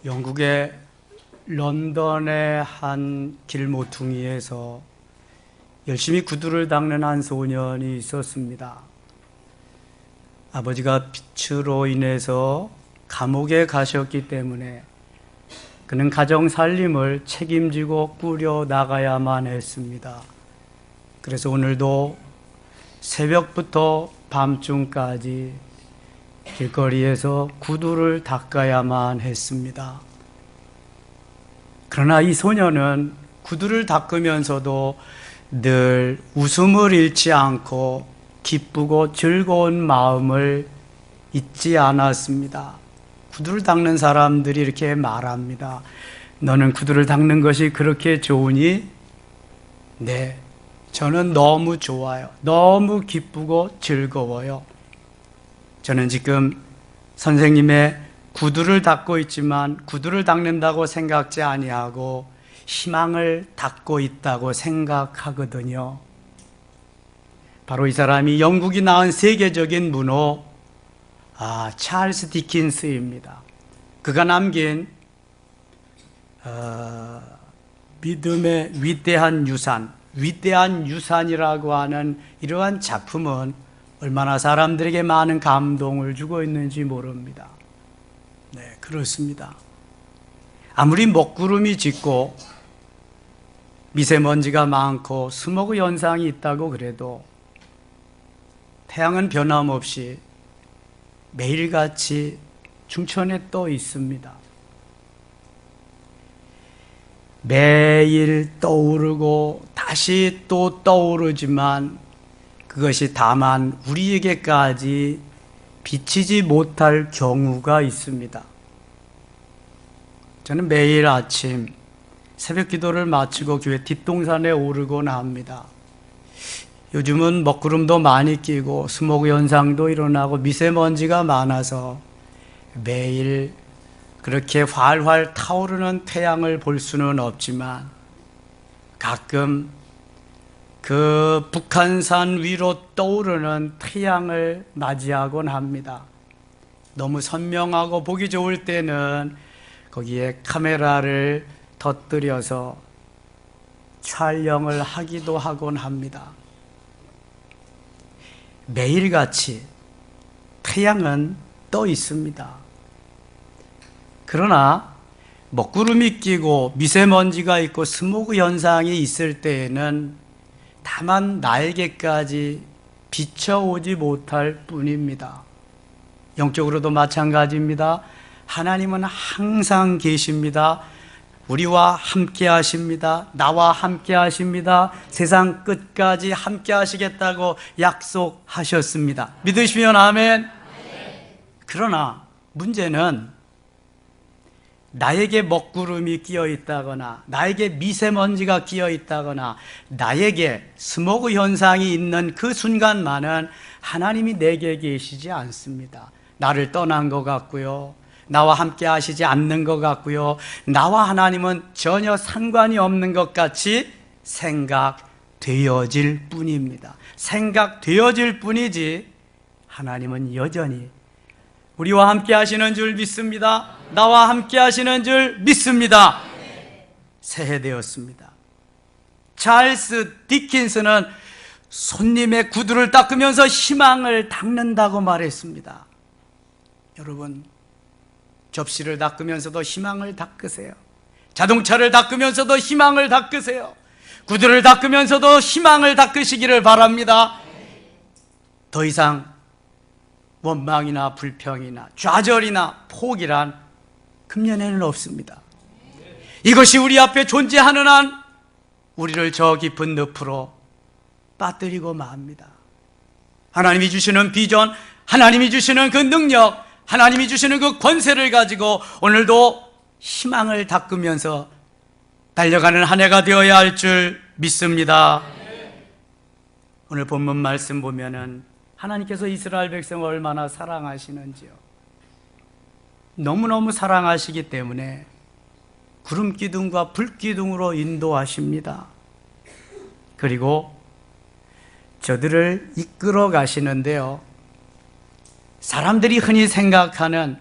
영국의 런던의 한 길모퉁이에서 열심히 구두를 닦는 한 소년이 있었습니다. 아버지가 빚으로 인해서 감옥에 가셨기 때문에 그는 가정 살림을 책임지고 꾸려 나가야만 했습니다. 그래서 오늘도 새벽부터 밤중까지 길거리에서 구두를 닦아야만 했습니다. 그러나 이 소녀는 구두를 닦으면서도 늘 웃음을 잃지 않고 기쁘고 즐거운 마음을 잊지 않았습니다. 구두를 닦는 사람들이 이렇게 말합니다. 너는 구두를 닦는 것이 그렇게 좋으니? 네, 저는 너무 좋아요. 너무 기쁘고 즐거워요. 저는 지금 선생님의 구두를 닦고 있지만 구두를 닦는다고 생각지 아니하고 희망을 닦고 있다고 생각하거든요. 바로 이 사람이 영국이 낳은 세계적인 문호 찰스 디킨스입니다. 그가 남긴 믿음의 위대한 유산, 위대한 유산이라고 하는 이러한 작품은 얼마나 사람들에게 많은 감동을 주고 있는지 모릅니다. 네, 그렇습니다. 아무리 먹구름이 짙고 미세먼지가 많고 스모그 현상이 있다고 그래도 태양은 변함없이 매일같이 충천에 떠 있습니다. 매일 떠오르고 다시 또 떠오르지만 그것이 다만 우리에게까지 비치지 못할 경우가 있습니다. 저는 매일 아침 새벽 기도를 마치고 교회 뒷동산에 오르곤 합니다. 요즘은 먹구름도 많이 끼고 스모그 현상도 일어나고 미세먼지가 많아서 매일 그렇게 활활 타오르는 태양을 볼 수는 없지만 가끔 그 북한산 위로 떠오르는 태양을 맞이하곤 합니다. 너무 선명하고 보기 좋을 때는 거기에 카메라를 터뜨려서 촬영을 하기도 하곤 합니다. 매일같이 태양은 떠 있습니다. 그러나 먹구름이 끼고 미세먼지가 있고 스모그 현상이 있을 때에는 다만 나에게까지 비춰오지 못할 뿐입니다. 영적으로도 마찬가지입니다. 하나님은 항상 계십니다. 우리와 함께 하십니다. 나와 함께 하십니다. 세상 끝까지 함께 하시겠다고 약속하셨습니다. 믿으시면 아멘. 그러나 문제는 나에게 먹구름이 끼어 있다거나 나에게 미세먼지가 끼어 있다거나 나에게 스모그 현상이 있는 그 순간만은 하나님이 내게 계시지 않습니다. 나를 떠난 것 같고요, 나와 함께 하시지 않는 것 같고요, 나와 하나님은 전혀 상관이 없는 것 같이 생각되어질 뿐입니다. 생각되어질 뿐이지 하나님은 여전히 우리와 함께 하시는 줄 믿습니다. 나와 함께 하시는 줄 믿습니다. 새해되었습니다. 찰스 디킨스는 손님의 구두를 닦으면서 희망을 닦는다고 말했습니다. 여러분, 접시를 닦으면서도 희망을 닦으세요. 자동차를 닦으면서도 희망을 닦으세요. 구두를 닦으면서도 희망을 닦으시기를 바랍니다. 더 이상 원망이나 불평이나 좌절이나 포기란 금년에는 없습니다. 이것이 우리 앞에 존재하는 한 우리를 저 깊은 늪으로 빠뜨리고 맙니다. 하나님이 주시는 비전, 하나님이 주시는 그 능력, 하나님이 주시는 그 권세를 가지고 오늘도 희망을 닦으면서 달려가는 한 해가 되어야 할 줄 믿습니다. 오늘 본문 말씀 보면은 하나님께서 이스라엘 백성을 얼마나 사랑하시는지요. 너무너무 사랑하시기 때문에 구름 기둥과 불 기둥으로 인도하십니다. 그리고 저들을 이끌어 가시는데요, 사람들이 흔히 생각하는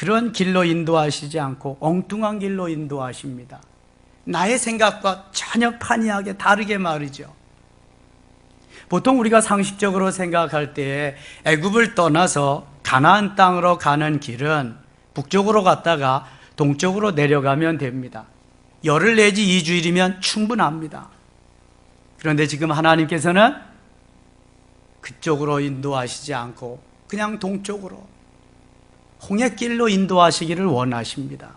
그런 길로 인도하시지 않고 엉뚱한 길로 인도하십니다. 나의 생각과 전혀 판이하게 다르게 말이죠. 보통 우리가 상식적으로 생각할 때에 애굽을 떠나서 가나안 땅으로 가는 길은 북쪽으로 갔다가 동쪽으로 내려가면 됩니다. 열흘 내지 2주일이면 충분합니다. 그런데 지금 하나님께서는 그쪽으로 인도하시지 않고 그냥 동쪽으로 홍해길로 인도하시기를 원하십니다.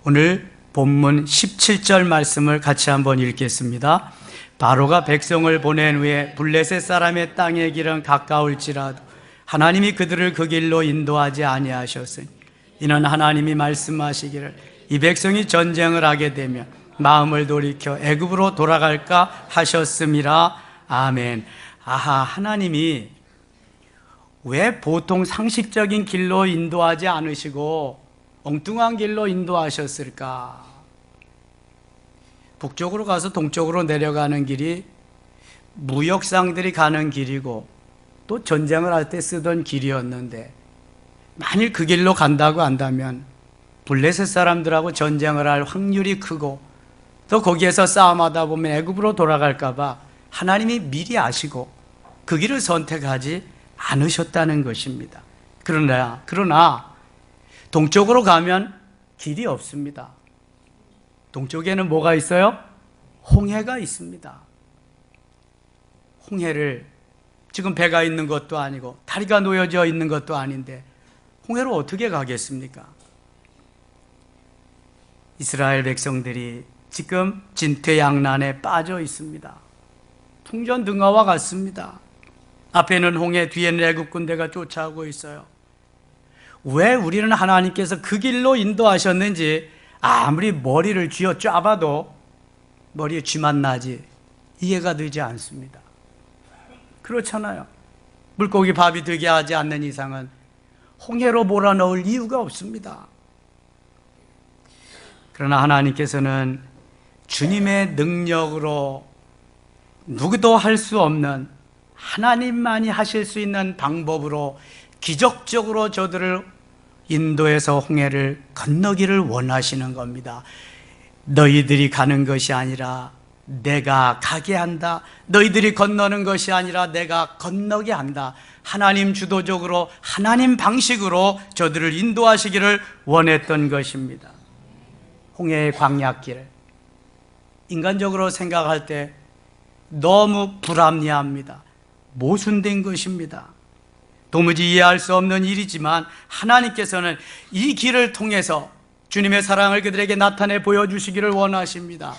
오늘 본문 17절 말씀을 같이 한번 읽겠습니다. 바로가 백성을 보낸 후에 블레셋 사람의 땅의 길은 가까울지라도 하나님이 그들을 그 길로 인도하지 아니하셨으니 이는 하나님이 말씀하시기를 이 백성이 전쟁을 하게 되면 마음을 돌이켜 애굽으로 돌아갈까 하셨음이라. 아멘. 아하, 하나님이 왜 보통 상식적인 길로 인도하지 않으시고 엉뚱한 길로 인도하셨을까? 북쪽으로 가서 동쪽으로 내려가는 길이 무역상들이 가는 길이고 또 전쟁을 할 때 쓰던 길이었는데 만일 그 길로 간다고 한다면 블레셋 사람들하고 전쟁을 할 확률이 크고 또 거기에서 싸움하다 보면 애굽으로 돌아갈까 봐 하나님이 미리 아시고 그 길을 선택하지 않으셨다는 것입니다. 그러나 동쪽으로 가면 길이 없습니다. 동쪽에는 뭐가 있어요? 홍해가 있습니다. 홍해를 지금 배가 있는 것도 아니고 다리가 놓여져 있는 것도 아닌데 홍해로 어떻게 가겠습니까? 이스라엘 백성들이 지금 진퇴양난에 빠져 있습니다. 풍전등화와 같습니다. 앞에는 홍해, 뒤에는 애굽 군대가 쫓아오고 있어요. 왜 우리는 하나님께서 그 길로 인도하셨는지 아무리 머리를 쥐어 짜봐도 머리에 쥐만 나지 이해가 되지 않습니다. 그렇잖아요. 물고기 밥이 되게 하지 않는 이상은 홍해로 몰아넣을 이유가 없습니다. 그러나 하나님께서는 주님의 능력으로 누구도 할 수 없는 하나님만이 하실 수 있는 방법으로 기적적으로 저들을 인도해서 홍해를 건너기를 원하시는 겁니다. 너희들이 가는 것이 아니라 내가 가게 한다. 너희들이 건너는 것이 아니라 내가 건너게 한다. 하나님 주도적으로 하나님 방식으로 저들을 인도하시기를 원했던 것입니다. 홍해의 광야길, 인간적으로 생각할 때 너무 불합리합니다. 모순된 것입니다. 도무지 이해할 수 없는 일이지만 하나님께서는 이 길을 통해서 주님의 사랑을 그들에게 나타내 보여주시기를 원하십니다.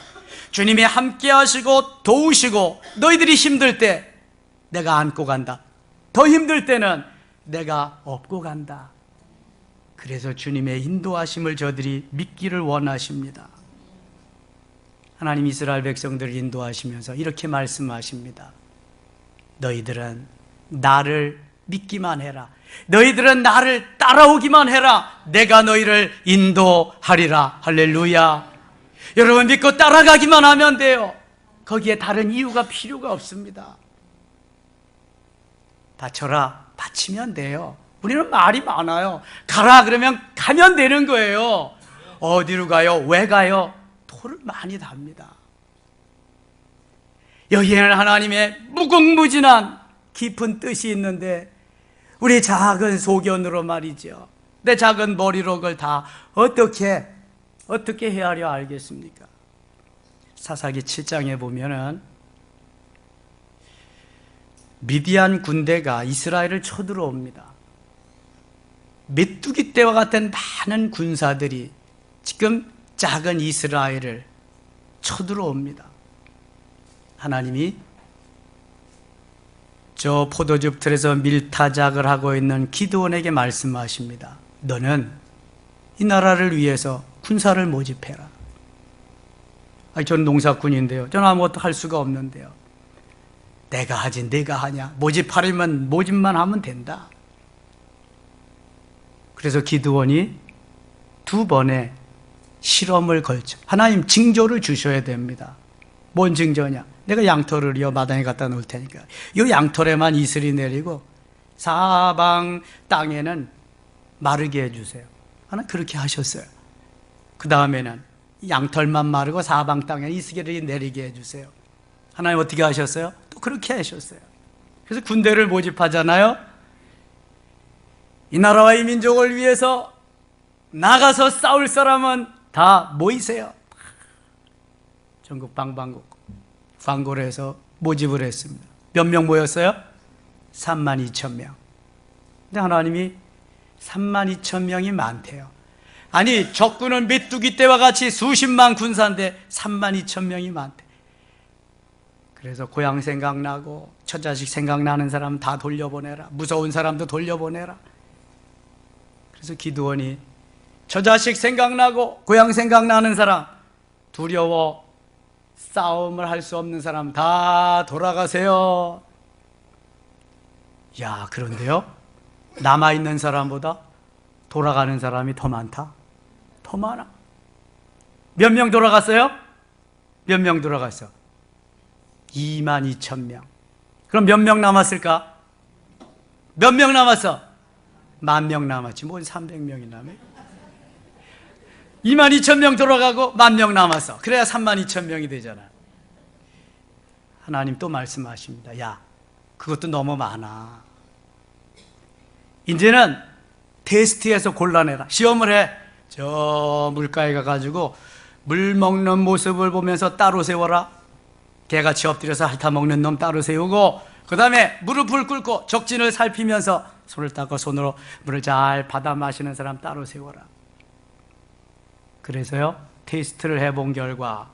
주님이 함께 하시고 도우시고 너희들이 힘들 때 내가 안고 간다. 더 힘들 때는 내가 업고 간다. 그래서 주님의 인도하심을 저들이 믿기를 원하십니다. 하나님 이스라엘 백성들을 인도하시면서 이렇게 말씀하십니다. 너희들은 나를 믿기만 해라. 너희들은 나를 따라오기만 해라. 내가 너희를 인도하리라. 할렐루야. 여러분 믿고 따라가기만 하면 돼요. 거기에 다른 이유가 필요가 없습니다. 바쳐라. 바치면 돼요. 우리는 말이 많아요. 가라 그러면 가면 되는 거예요. 어디로 가요? 왜 가요? 토를 많이 답니다. 여기에는 하나님의 무궁무진한 깊은 뜻이 있는데 우리 작은 소견으로 말이죠. 내 작은 머리로 그걸 다 어떻게 헤아려 알겠습니까? 사사기 7장에 보면은 미디안 군대가 이스라엘을 쳐들어옵니다. 메뚜기 떼와 같은 많은 군사들이 지금 작은 이스라엘을 쳐들어옵니다. 하나님이 저 포도즙 틀에서 밀타작을 하고 있는 기드온에게 말씀하십니다. 너는 이 나라를 위해서 군사를 모집해라. 저는 농사꾼인데요. 저는 아무것도 할 수가 없는데요. 내가 하지 내가 하냐. 모집하려면 모집만 하면 된다. 그래서 기드온이 2번의 실험을 걸쳐 하나님 징조를 주셔야 됩니다. 뭔 징조냐? 내가 양털을 이 마당에 갖다 놓을 테니까 이 양털에만 이슬이 내리고 사방 땅에는 마르게 해주세요. 하나님 그렇게 하셨어요. 그 다음에는 양털만 마르고 사방 땅에 이스기를 내리게 해주세요. 하나님 어떻게 하셨어요? 또 그렇게 하셨어요. 그래서 군대를 모집하잖아요. 이 나라와 이 민족을 위해서 나가서 싸울 사람은 다 모이세요. 전국 방방곡 광고를 해서 모집을 했습니다. 몇 명 모였어요? 32,000명. 근데 하나님이 32,000명이 많대요. 아니 적군은 메뚜기 떼와 같이 수십만 군사인데 32,000명이 많대. 그래서 고향 생각나고 처자식 생각나는 사람 다 돌려보내라. 무서운 사람도 돌려보내라. 그래서 기드온이 처자식 생각나고 고향 생각나는 사람, 두려워 싸움을 할 수 없는 사람 다 돌아가세요. 야, 그런데요, 남아있는 사람보다 돌아가는 사람이 더 많다. 더 많아. 몇 명 돌아갔어요? 몇 명 돌아갔어? 22,000명. 그럼 몇 명 남았을까? 몇 명 남았어? 10,000명 남았지. 뭐 300명이 남아. 22,000명 돌아가고 10,000명 남았어. 그래야 32,000명이 되잖아. 하나님 또 말씀하십니다. 야, 그것도 너무 많아. 이제는 테스트에서 골라내라. 시험을 해. 저 물가에 가가지고 물 먹는 모습을 보면서 따로 세워라. 개같이 엎드려서 핥아먹는 놈 따로 세우고, 그 다음에 무릎을 꿇고 적진을 살피면서 손을 닦고 손으로 물을 잘 받아 마시는 사람 따로 세워라. 그래서요, 테스트를 해본 결과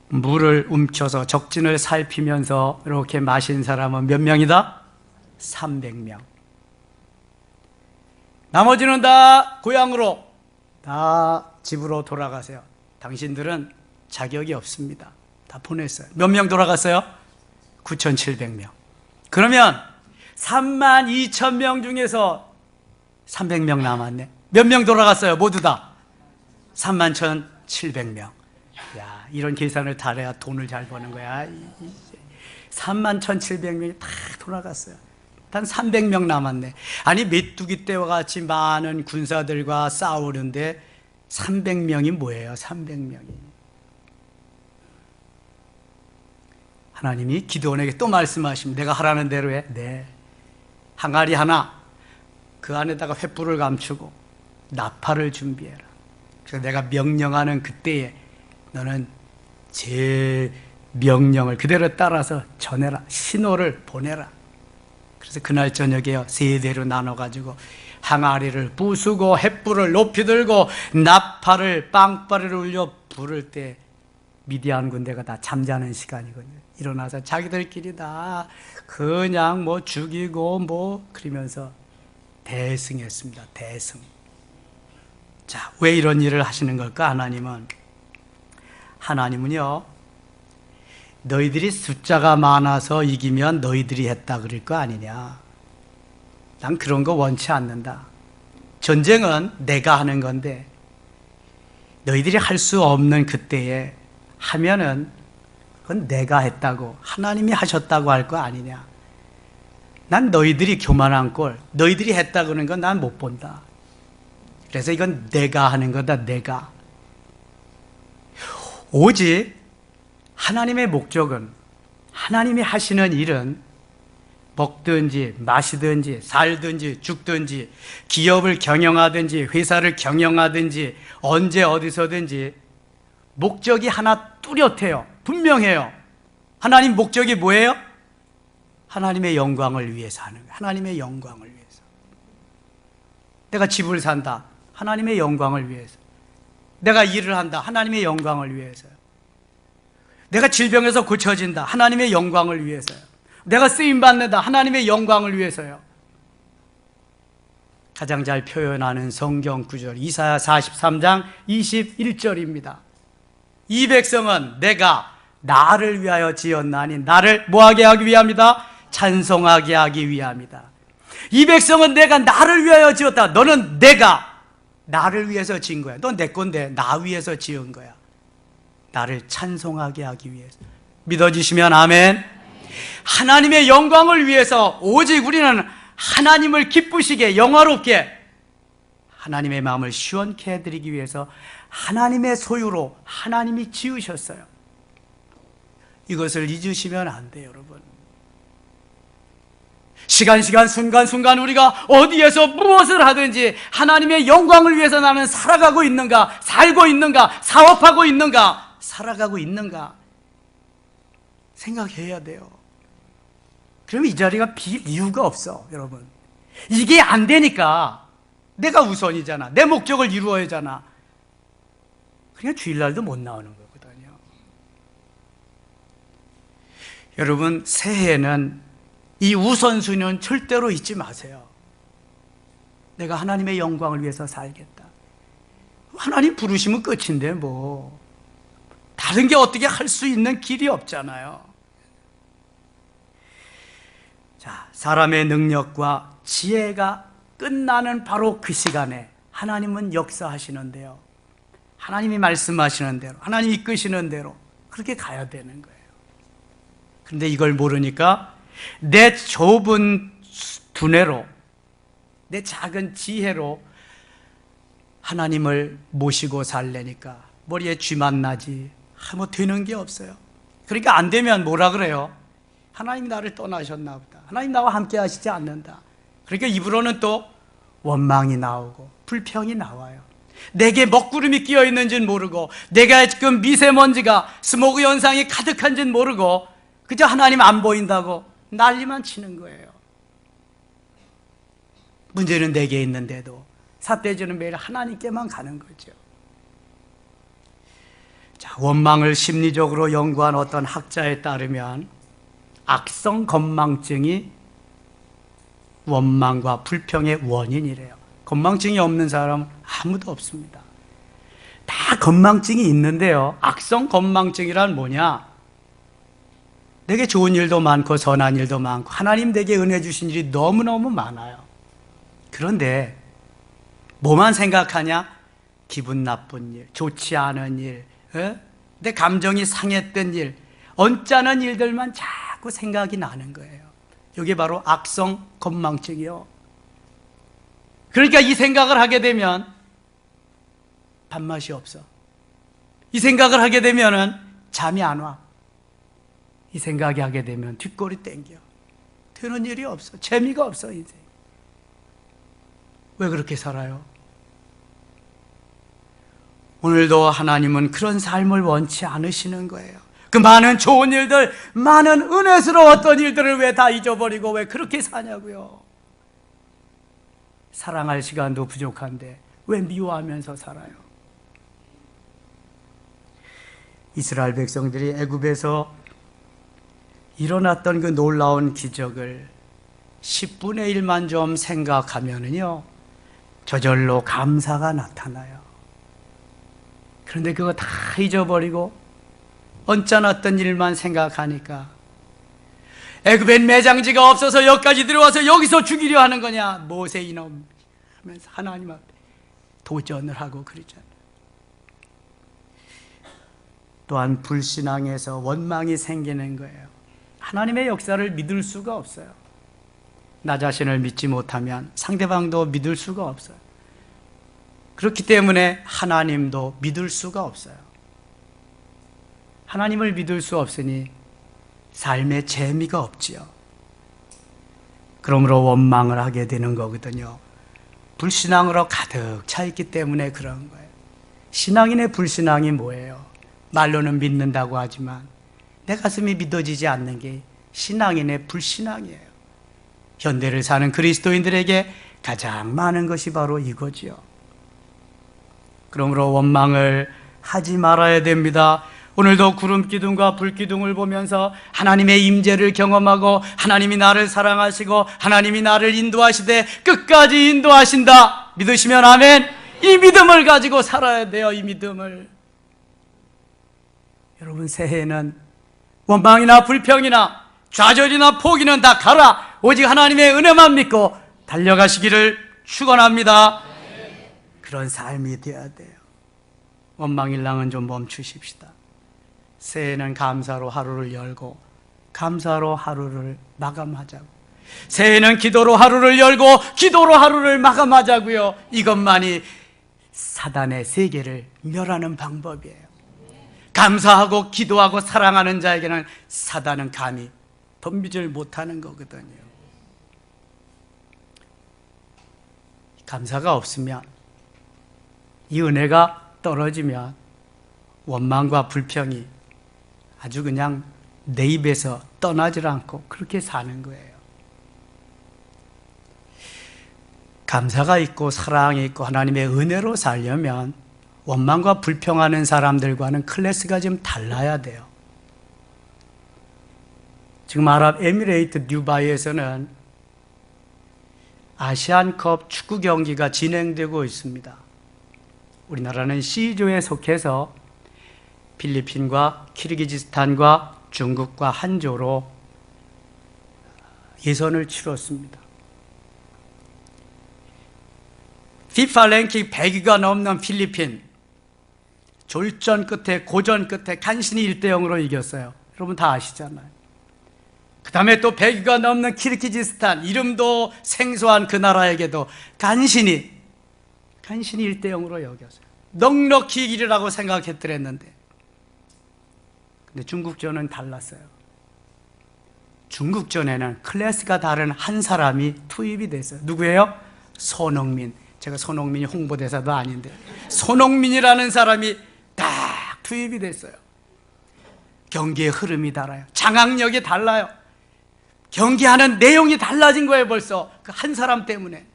물을 움켜서 적진을 살피면서 이렇게 마신 사람은 몇 명이다? 300명. 나머지는 다 고향으로, 다 집으로 돌아가세요. 당신들은 자격이 없습니다. 다 보냈어요. 몇 명 돌아갔어요? 9,700명. 그러면 32,000명 중에서 300명 남았네. 몇 명 돌아갔어요? 모두 다 31,700명. 야, 이런 계산을 다 해야 돈을 잘 버는 거야. 31,700명이 다 돌아갔어요. 단 300명 남았네. 아니 메뚜기 떼와 같이 많은 군사들과 싸우는데 300명이 뭐예요? 300명이. 하나님이 기드온에게 또 말씀하십니다. 내가 하라는 대로 해. 네. 항아리 하나, 그 안에다가 횃불을 감추고 나팔을 준비해라. 그래서 내가 명령하는 그때에 너는 제 명령을 그대로 따라서 전해라. 신호를 보내라. 그래서 그날 저녁에요, 세 대로 나눠가지고 항아리를 부수고 횃불을 높이 들고 나팔을 빵빠리를 울려 부를 때 미디안 군대가 다 잠자는 시간이거든요. 일어나서 자기들끼리 다 그냥 뭐 죽이고 뭐 그러면서 대승했습니다. 대승. 자, 왜 이런 일을 하시는 걸까? 하나님은요, 너희들이 숫자가 많아서 이기면 너희들이 했다 그럴 거 아니냐. 난 그런 거 원치 않는다. 전쟁은 내가 하는 건데 너희들이 할 수 없는 그때에 하면은 그건 내가 했다고, 하나님이 하셨다고 할 거 아니냐. 난 너희들이 교만한 꼴, 너희들이 했다고 하는 건 난 못 본다. 그래서 이건 내가 하는 거다. 내가. 오직 하나님의 목적은, 하나님이 하시는 일은 먹든지 마시든지 살든지 죽든지 기업을 경영하든지 회사를 경영하든지 언제 어디서든지 목적이 하나 뚜렷해요. 분명해요. 하나님 목적이 뭐예요? 하나님의 영광을 위해서 하는 거예요. 하나님의 영광을 위해서. 내가 집을 산다. 하나님의 영광을 위해서. 내가 일을 한다. 하나님의 영광을 위해서요. 내가 질병에서 고쳐진다. 하나님의 영광을 위해서요. 내가 쓰임받는다. 하나님의 영광을 위해서요. 가장 잘 표현하는 성경 구절, 이사야 43장 21절입니다. 이 백성은 내가 나를 위하여 지었나니, 나를 뭐하게 하기 위함이다? 찬송하게 하기 위함이다. 이 백성은 내가 나를 위하여 지었다. 너는 내가 나를 위해서 지은 거야. 넌 내 건데 나 위해서 지은 거야. 나를 찬송하게 하기 위해서. 믿어지시면 아멘. 하나님의 영광을 위해서 오직 우리는 하나님을 기쁘시게 영화롭게 하나님의 마음을 시원케 해드리기 위해서 하나님의 소유로 하나님이 지으셨어요. 이것을 잊으시면 안 돼요, 여러분. 시간 순간 우리가 어디에서 무엇을 하든지 하나님의 영광을 위해서 나는 살아가고 있는가, 살고 있는가, 사업하고 있는가, 살아가고 있는가 생각해야 돼요. 그럼 이 자리가 빌 이유가 없어, 여러분. 이게 안 되니까 내가 우선이잖아. 내 목적을 이루어야 하잖아. 그냥 주일날도 못 나오는 거거든요. 여러분, 새해에는 이 우선순위는 절대로 잊지 마세요. 내가 하나님의 영광을 위해서 살겠다. 하나님 부르시면 끝인데 뭐 다른 게 어떻게 할 수 있는 길이 없잖아요. 자, 사람의 능력과 지혜가 끝나는 바로 그 시간에 하나님은 역사하시는데요, 하나님이 말씀하시는 대로, 하나님이 이끄시는 대로 그렇게 가야 되는 거예요. 그런데 이걸 모르니까 내 좁은 두뇌로, 내 작은 지혜로 하나님을 모시고 살래니까 머리에 쥐만 나지 뭐 되는 게 없어요. 그러니까 안 되면 뭐라 그래요? 하나님 나를 떠나셨나 보다, 하나님 나와 함께 하시지 않는다. 그러니까 입으로는 또 원망이 나오고 불평이 나와요. 내게 먹구름이 끼어 있는지는 모르고, 내가 지금 미세먼지가 스모그 현상이 가득한지는 모르고 그저 하나님 안 보인다고 난리만 치는 거예요. 문제는 내게 있는데도 삿대질은 매일 하나님께만 가는 거죠. 자, 원망을 심리적으로 연구한 어떤 학자에 따르면 악성 건망증이 원망과 불평의 원인이래요. 건망증이 없는 사람은 아무도 없습니다. 다 건망증이 있는데요, 악성 건망증이란 뭐냐? 내게 좋은 일도 많고 선한 일도 많고 하나님 내게 은혜 주신 일이 너무너무 많아요. 그런데 뭐만 생각하냐? 기분 나쁜 일, 좋지 않은 일, 내 감정이 상했던 일, 언짢은 일들만 자꾸 생각이 나는 거예요. 이게 바로 악성 건망증이요. 그러니까 이 생각을 하게 되면 밥맛이 없어. 이 생각을 하게 되면은 잠이 안 와. 이 생각이 하게 되면 뒷골이 땡겨. 되는 일이 없어. 재미가 없어, 인생. 왜 그렇게 살아요? 오늘도 하나님은 그런 삶을 원치 않으시는 거예요. 그 많은 좋은 일들, 많은 은혜스러웠던 일들을 왜 다 잊어버리고 왜 그렇게 사냐고요. 사랑할 시간도 부족한데 왜 미워하면서 살아요? 이스라엘 백성들이 애굽에서 일어났던 그 놀라운 기적을 10분의 1만 좀 생각하면은요, 저절로 감사가 나타나요. 그런데 그거 다 잊어버리고 언짢았던 일만 생각하니까 애굽엔 매장지가 없어서 여기까지 들어와서 여기서 죽이려 하는 거냐, 모세 이놈 하면서 하나님 앞에 도전을 하고 그러잖아요. 또한 불신앙에서 원망이 생기는 거예요. 하나님의 역사를 믿을 수가 없어요. 나 자신을 믿지 못하면 상대방도 믿을 수가 없어요. 그렇기 때문에 하나님도 믿을 수가 없어요. 하나님을 믿을 수 없으니 삶에 재미가 없지요. 그러므로 원망을 하게 되는 거거든요. 불신앙으로 가득 차 있기 때문에 그런 거예요. 신앙인의 불신앙이 뭐예요? 말로는 믿는다고 하지만 내 가슴이 믿어지지 않는 게 신앙인의 불신앙이에요. 현대를 사는 그리스도인들에게 가장 많은 것이 바로 이거지요. 그러므로 원망을 하지 말아야 됩니다. 오늘도 구름 기둥과 불 기둥을 보면서 하나님의 임재를 경험하고 하나님이 나를 사랑하시고 하나님이 나를 인도하시되 끝까지 인도하신다 믿으시면 아멘. 이 믿음을 가지고 살아야 돼요. 이 믿음을. 여러분, 새해에는 원망이나 불평이나 좌절이나 포기는 다 가라. 오직 하나님의 은혜만 믿고 달려가시기를 축원합니다. 그런 삶이 되어야 돼요. 원망일랑은 좀 멈추십시다. 새해는 감사로 하루를 열고 감사로 하루를 마감하자고. 새해는 기도로 하루를 열고 기도로 하루를 마감하자고요. 이것만이 사단의 세계를 멸하는 방법이에요. 감사하고 기도하고 사랑하는 자에게는 사단은 감히 덤비질 못하는 거거든요. 감사가 없으면, 이 은혜가 떨어지면 원망과 불평이 아주 그냥 내 입에서 떠나질 않고 그렇게 사는 거예요. 감사가 있고 사랑이 있고 하나님의 은혜로 살려면 원망과 불평하는 사람들과는 클래스가 좀 달라야 돼요. 지금 아랍에미레이트 두바이에서는 아시안컵 축구 경기가 진행되고 있습니다. 우리나라는 C조에 속해서 필리핀과 키르기즈스탄과 중국과 한 조로 예선을 치렀습니다. FIFA 랭킹 100위가 넘는 필리핀, 졸전 끝에 고전 끝에 간신히 1대0으로 이겼어요. 여러분 다 아시잖아요. 그 다음에 또 100위가 넘는 키르기즈스탄, 이름도 생소한 그 나라에게도 간신히 1대0으로 여겼어요. 넉넉히 이기리라고 생각했더랬는데, 근데 중국전은 달랐어요. 중국전에는 클래스가 다른 한 사람이 투입이 됐어요. 누구예요? 손흥민. 제가 손흥민이 홍보대사도 아닌데 손흥민이라는 사람이 딱 투입이 됐어요. 경기의 흐름이 달라요. 장악력이 달라요. 경기하는 내용이 달라진 거예요. 벌써 그 한 사람 때문에.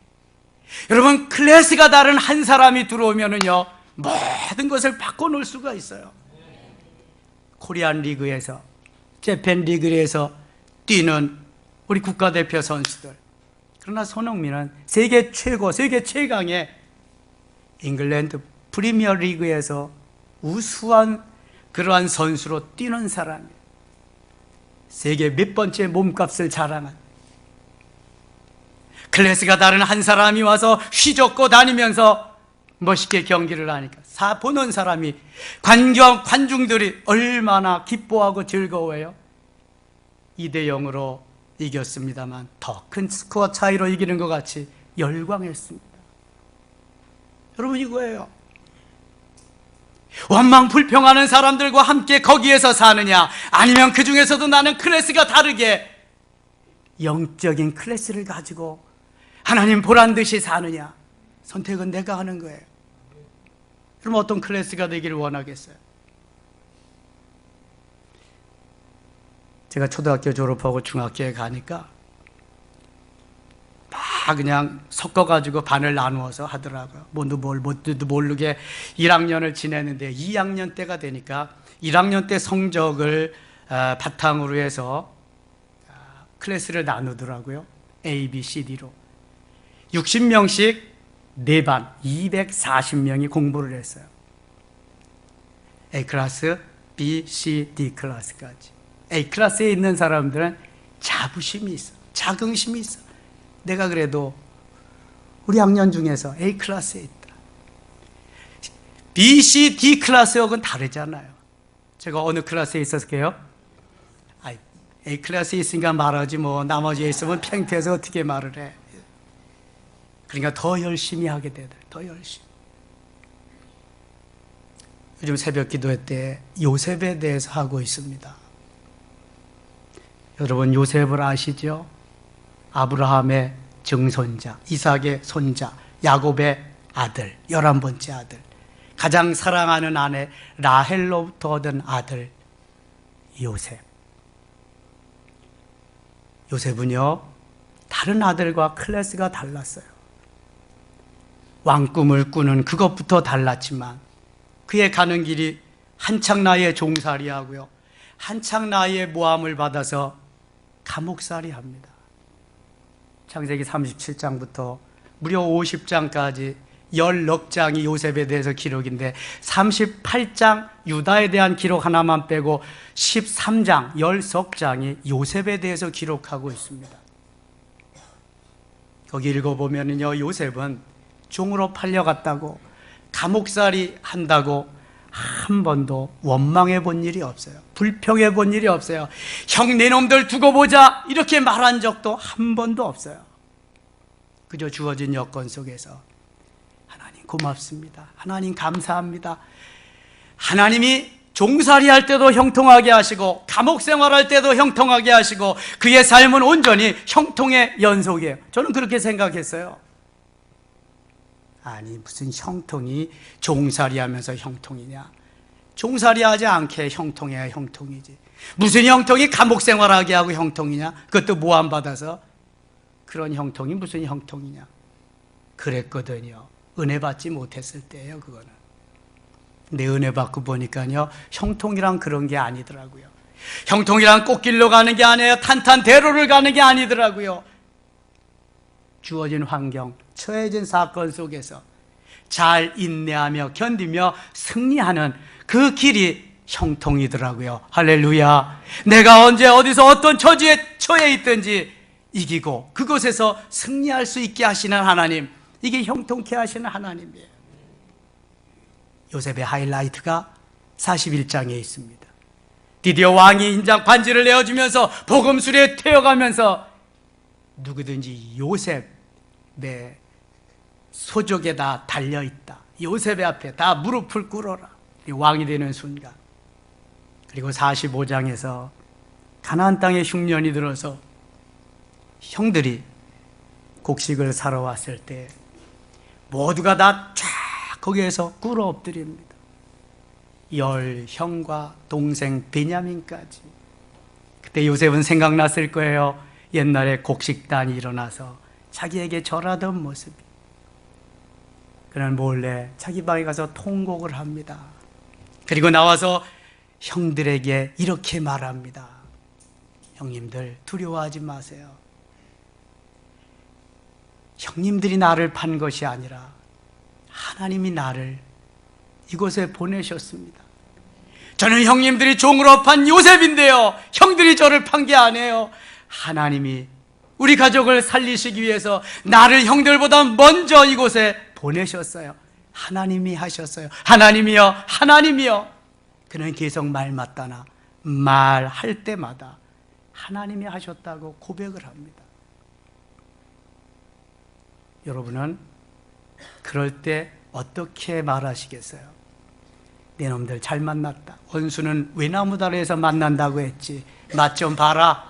여러분, 클래스가 다른 한 사람이 들어오면은요, 모든 것을 바꿔놓을 수가 있어요. 코리안 리그에서, 재팬 리그에서 뛰는 우리 국가대표 선수들, 그러나 손흥민은 세계 최고, 세계 최강의 잉글랜드 프리미어 리그에서 우수한 그러한 선수로 뛰는 사람이에요. 세계 몇 번째 몸값을 자랑한, 클래스가 다른 한 사람이 와서 휘젓고 다니면서 멋있게 경기를 하니까 보는 사람이, 관중들이 얼마나 기뻐하고 즐거워해요. 2대0으로 이겼습니다만 더 큰 스코어 차이로 이기는 것 같이 열광했습니다. 여러분, 이거예요. 원망 불평하는 사람들과 함께 거기에서 사느냐, 아니면 그 중에서도 나는 클래스가 다르게 영적인 클래스를 가지고 하나님 보란 듯이 사느냐, 선택은 내가 하는 거예요. 그럼 어떤 클래스가 되기를 원하겠어요? 제가 초등학교 졸업하고 중학교에 가니까 막 그냥 섞어가지고 반을 나누어서 하더라고요. 뭔지도 모르게 1학년을 지냈는데 2학년 때가 되니까 1학년 때 성적을 바탕으로 해서 클래스를 나누더라고요. A, B, C, D로 60명씩 4반 240명이 공부를 했어요. A 클래스, B, C, D 클래스까지. A 클래스에 있는 사람들은 자부심이 있어, 자긍심이 있어. 내가 그래도 우리 학년 중에서 A 클래스에 있다. B, C, D 클래스하고는 다르잖아요. 제가 어느 클래스에 있었게요? A 클래스에 있으니까 말하지 뭐, 나머지에 있으면 팽태해서 어떻게 말을 해. 그러니까 더 열심히 하게 되더라. 더 열심히. 요즘 새벽 기도회 때 요셉에 대해서 하고 있습니다. 여러분, 요셉을 아시죠? 아브라함의 증손자, 이삭의 손자, 야곱의 아들, 11번째 아들, 가장 사랑하는 아내 라헬로부터 얻은 아들 요셉. 요셉은요, 다른 아들과 클래스가 달랐어요. 왕꿈을 꾸는 그것부터 달랐지만 그의 가는 길이 한창 나이에 종살이하고요, 한창 나이에 모함을 받아서 감옥살이 합니다. 창세기 37장부터 무려 50장까지 16장이 요셉에 대해서 기록인데 38장 유다에 대한 기록 하나만 빼고 13장, 10장이 요셉에 대해서 기록하고 있습니다. 거기 읽어보면요, 요셉은 종으로 팔려갔다고, 감옥살이 한다고 한 번도 원망해 본 일이 없어요. 불평해 본 일이 없어요. 형, 네 놈들 두고 보자 이렇게 말한 적도 한 번도 없어요. 그저 주어진 여건 속에서 하나님 고맙습니다. 하나님 감사합니다. 하나님이 종살이 할 때도 형통하게 하시고 감옥 생활할 때도 형통하게 하시고 그의 삶은 온전히 형통의 연속이에요. 저는 그렇게 생각했어요. 아니, 무슨 형통이 종살이 하면서 형통이냐. 종살이 하지 않게 형통해야 형통이지. 무슨 형통이 감옥 생활하게 하고 형통이냐. 그것도 모함받아서. 그런 형통이 무슨 형통이냐. 그랬거든요. 은혜 받지 못했을 때예요, 그거는. 내 은혜 받고 보니까요, 형통이란 그런 게 아니더라고요. 형통이란 꽃길로 가는 게 아니에요. 탄탄대로를 가는 게 아니더라고요. 주어진 환경, 처해진 사건 속에서 잘 인내하며 견디며 승리하는 그 길이 형통이더라고요. 할렐루야. 내가 언제 어디서 어떤 처지에 처해 있든지 이기고 그곳에서 승리할 수 있게 하시는 하나님, 이게 형통케 하시는 하나님이에요. 요셉의 하이라이트가 41장에 있습니다. 드디어 왕이 인장 반지를 내어주면서 복음술에 태워가면서 누구든지 요셉의 소족에 다 달려있다, 요셉의 앞에 다 무릎을 꿇어라, 왕이 되는 순간. 그리고 45장에서 가나안 땅에 흉년이 들어서 형들이 곡식을 사러 왔을 때 모두가 다 쫙 거기에서 꿇어 엎드립니다. 10형과 동생 베냐민까지. 그때 요셉은 생각났을 거예요. 옛날에 곡식단이 일어나서 자기에게 절하던 모습이. 그는 몰래 자기 방에 가서 통곡을 합니다. 그리고 나와서 형들에게 이렇게 말합니다. 형님들, 두려워하지 마세요. 형님들이 나를 판 것이 아니라 하나님이 나를 이곳에 보내셨습니다. 저는 형님들이 종으로 판 요셉인데요, 형들이 저를 판 게 아니에요. 하나님이 우리 가족을 살리시기 위해서 나를 형들보다 먼저 이곳에 보내셨어요. 하나님이 하셨어요. 하나님이여, 하나님이여. 그는 계속 말 맞다나 말할 때마다 하나님이 하셨다고 고백을 합니다. 여러분은 그럴 때 어떻게 말하시겠어요? 내 놈들 잘 만났다. 원수는 외나무다리에서 만난다고 했지. 맛 좀 봐라.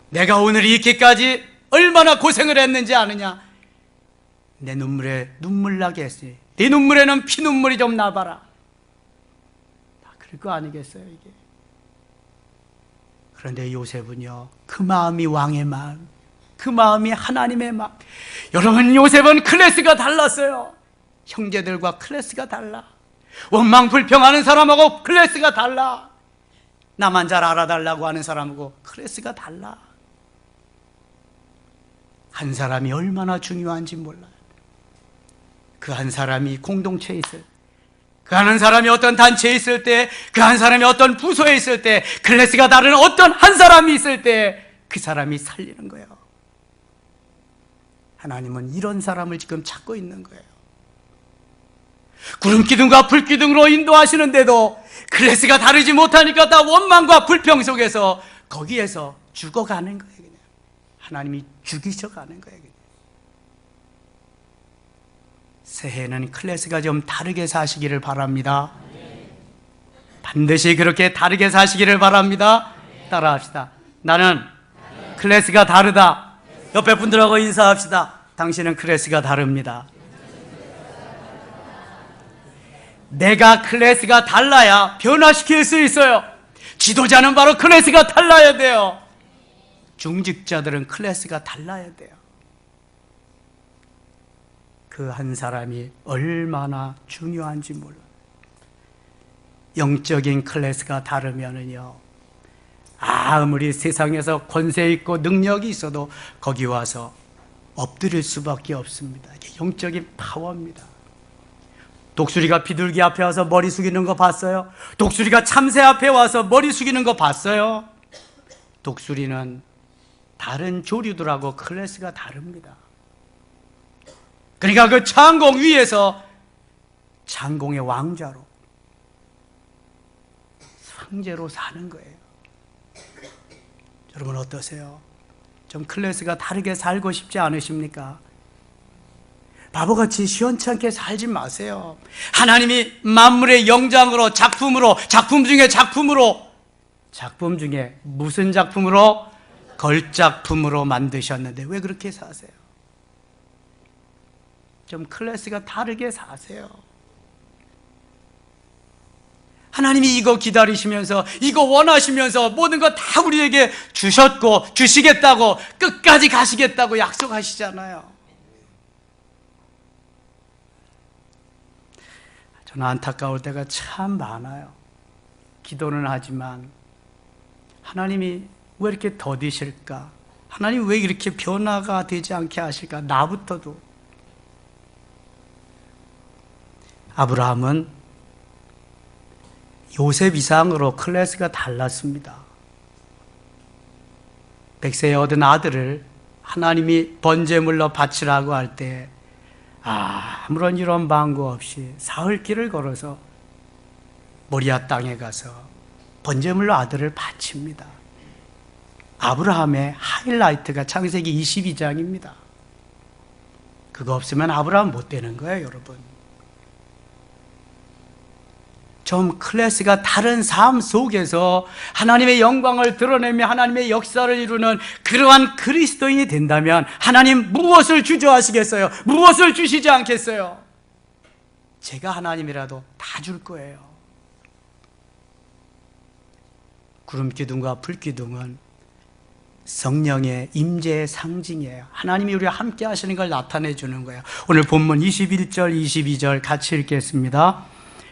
내가 오늘 이렇게까지 얼마나 고생을 했는지 아느냐. 내 눈물에 눈물 나게 했으니 네 눈물에는 피눈물이 좀 나봐라. 다 그럴 거 아니겠어요, 이게. 그런데 요셉은요, 그 마음이 왕의 마음, 그 마음이 하나님의 마음. 여러분, 요셉은 클래스가 달랐어요. 형제들과 클래스가 달라. 원망 불평하는 사람하고 클래스가 달라. 나만 잘 알아달라고 하는 사람하고 클래스가 달라. 한 사람이 얼마나 중요한지 몰라요. 그 한 사람이 공동체에 있을 때, 그 한 사람이 어떤 단체에 있을 때, 그 한 사람이 어떤 부서에 있을 때, 클래스가 다른 어떤 한 사람이 있을 때 그 사람이 살리는 거예요. 하나님은 이런 사람을 지금 찾고 있는 거예요. 구름기둥과 불기둥으로 인도하시는데도 클래스가 다르지 못하니까 다 원망과 불평 속에서 거기에서 죽어가는 거예요. 그냥 하나님이 죽이셔가는 거예요. 그냥. 새해에는 클래스가 좀 다르게 사시기를 바랍니다. 반드시 그렇게 다르게 사시기를 바랍니다. 따라합시다. 나는 클래스가 다르다. 옆에 분들하고 인사합시다. 당신은 클래스가 다릅니다. 내가 클래스가 달라야 변화시킬 수 있어요. 지도자는 바로 클래스가 달라야 돼요. 중직자들은 클래스가 달라야 돼요. 그 한 사람이 얼마나 중요한지 몰라요. 영적인 클래스가 다르면은요, 아무리 세상에서 권세 있고 능력이 있어도 거기 와서 엎드릴 수밖에 없습니다. 이게 영적인 파워입니다. 독수리가 비둘기 앞에 와서 머리 숙이는 거 봤어요? 독수리가 참새 앞에 와서 머리 숙이는 거 봤어요? 독수리는 다른 조류들하고 클래스가 다릅니다. 그러니까 그 창공 위에서 창공의 왕자로 황제로 사는 거예요. 여러분 어떠세요? 좀 클래스가 다르게 살고 싶지 않으십니까? 바보같이 시원찮게 살지 마세요. 하나님이 만물의 영장으로 작품으로, 작품 중에 작품으로, 작품 중에 무슨 작품으로? 걸작품으로 만드셨는데 왜 그렇게 사세요? 좀 클래스가 다르게 사세요. 하나님이 이거 기다리시면서, 이거 원하시면서 모든 거 다 우리에게 주셨고 주시겠다고, 끝까지 가시겠다고 약속하시잖아요. 저는 안타까울 때가 참 많아요. 기도는 하지만 하나님이 왜 이렇게 더디실까? 하나님 왜 이렇게 변화가 되지 않게 하실까? 나부터도. 아브라함은 요셉 이상으로 클래스가 달랐습니다. 백세에 얻은 아들을 하나님이 번제물로 바치라고 할 때 아무런 이런 방구 없이 사흘길을 걸어서 모리아 땅에 가서 번제물로 아들을 바칩니다. 아브라함의 하이라이트가 창세기 22장입니다. 그거 없으면 아브라함 못 되는 거예요, 여러분. 좀 클래스가 다른 삶 속에서 하나님의 영광을 드러내며 하나님의 역사를 이루는 그러한 그리스도인이 된다면 하나님 무엇을 주저하시겠어요? 무엇을 주시지 않겠어요? 제가 하나님이라도 다 줄 거예요. 구름기둥과 불기둥은 성령의 임재의 상징이에요. 하나님이 우리와 함께 하시는 걸 나타내 주는 거예요. 오늘 본문 21절, 22절 같이 읽겠습니다.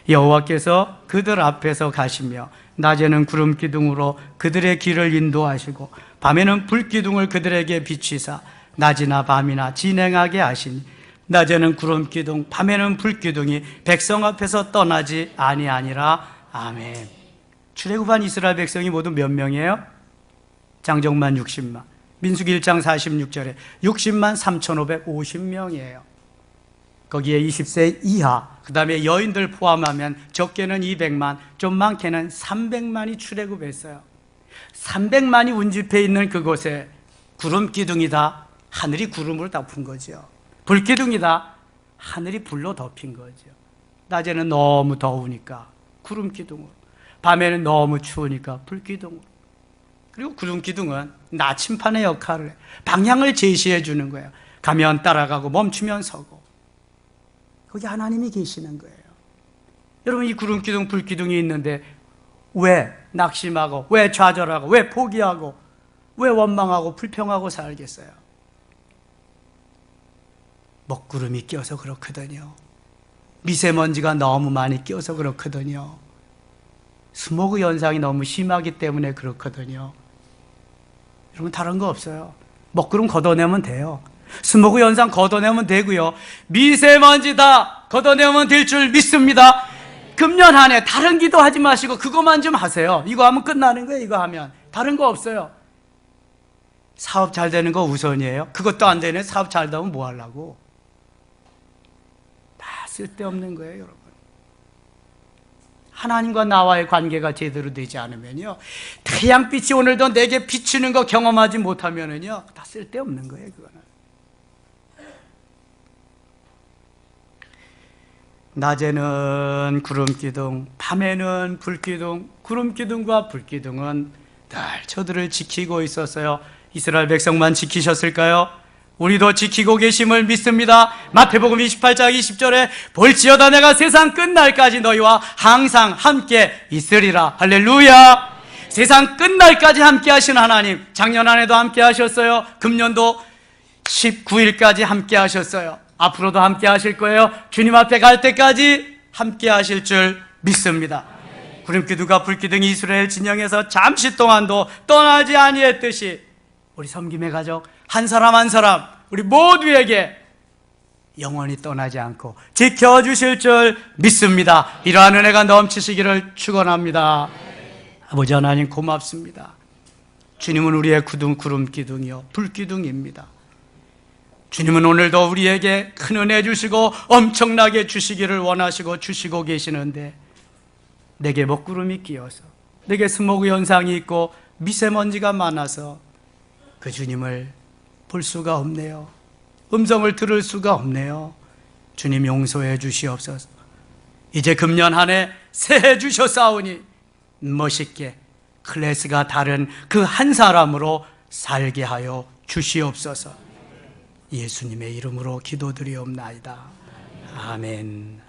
여호와께서 그들 앞에서 가시며 낮에는 구름기둥으로 그들의 길을 인도하시고 밤에는 불기둥을 그들에게 비치사 낮이나 밤이나 진행하게 하시니 낮에는 구름기둥 밤에는 불기둥이 백성 앞에서 떠나지 아니하니라. 아멘. 출애굽한 이스라엘 백성이 모두 몇 명이에요? 장정만 60만, 민수기 1장 46절에 60만 3,550명이에요. 거기에 20세 이하, 그 다음에 여인들 포함하면 적게는 200만, 좀 많게는 300만이 출애굽했어요. 300만이 운집해 있는 그곳에 구름기둥이다, 하늘이 구름으로 덮은 거죠. 불기둥이다, 하늘이 불로 덮인 거죠. 낮에는 너무 더우니까 구름기둥으로, 밤에는 너무 추우니까 불기둥으로. 그리고 구름기둥은 나침판의 역할을 해요. 방향을 제시해 주는 거예요. 가면 따라가고 멈추면 서고. 거기 하나님이 계시는 거예요. 여러분, 이 구름기둥, 불기둥이 있는데 왜 낙심하고, 왜 좌절하고, 왜 포기하고, 왜 원망하고 불평하고 살겠어요? 먹구름이 껴서 그렇거든요. 미세먼지가 너무 많이 껴서 그렇거든요. 스모그 현상이 너무 심하기 때문에 그렇거든요. 여러분, 다른 거 없어요. 먹구름 걷어내면 돼요. 스모그 현상 걷어내면 되고요. 미세먼지 다 걷어내면 될 줄 믿습니다. 금년 한 해 다른 기도 하지 마시고 그것만 좀 하세요. 이거 하면 끝나는 거예요. 이거 하면 다른 거 없어요. 사업 잘 되는 거 우선이에요. 그것도 안 되네. 사업 잘 되면 뭐 하려고. 다 쓸데없는 거예요, 여러분. 하나님과 나와의 관계가 제대로 되지 않으면요, 태양빛이 오늘도 내게 비치는 거 경험하지 못하면은요, 다 쓸데없는 거예요, 그거는. 낮에는 구름기둥, 밤에는 불기둥. 구름기둥과 불기둥은 늘 저들을 지키고 있었어요. 이스라엘 백성만 지키셨을까요? 우리도 지키고 계심을 믿습니다. 마태복음 28장 20절에 볼지어다 내가 세상 끝날까지 너희와 항상 함께 있으리라. 할렐루야. 세상 끝날까지 함께 하신 하나님, 작년 한 해도 함께 하셨어요. 금년도 19일까지 함께 하셨어요. 앞으로도 함께 하실 거예요. 주님 앞에 갈 때까지 함께 하실 줄 믿습니다. 구름기둥과 불기둥이 이스라엘 진영에서 잠시 동안도 떠나지 아니했듯이 우리 섬김의 가족 한 사람 한 사람 우리 모두에게 영원히 떠나지 않고 지켜주실 줄 믿습니다. 이러한 은혜가 넘치시기를 축원합니다. 아버지 하나님 고맙습니다. 주님은 우리의 구름기둥이요 불기둥입니다. 주님은 오늘도 우리에게 큰 은혜 주시고 엄청나게 주시기를 원하시고 주시고 계시는데 내게 먹구름이 끼어서 내게 스모그 현상이 있고 미세먼지가 많아서 그 주님을 볼 수가 없네요. 음성을 들을 수가 없네요. 주님 용서해 주시옵소서. 이제 금년 한 해 새해 주셨사오니 멋있게 클래스가 다른 그 한 사람으로 살게 하여 주시옵소서. 예수님의 이름으로 기도드리옵나이다. 아멘.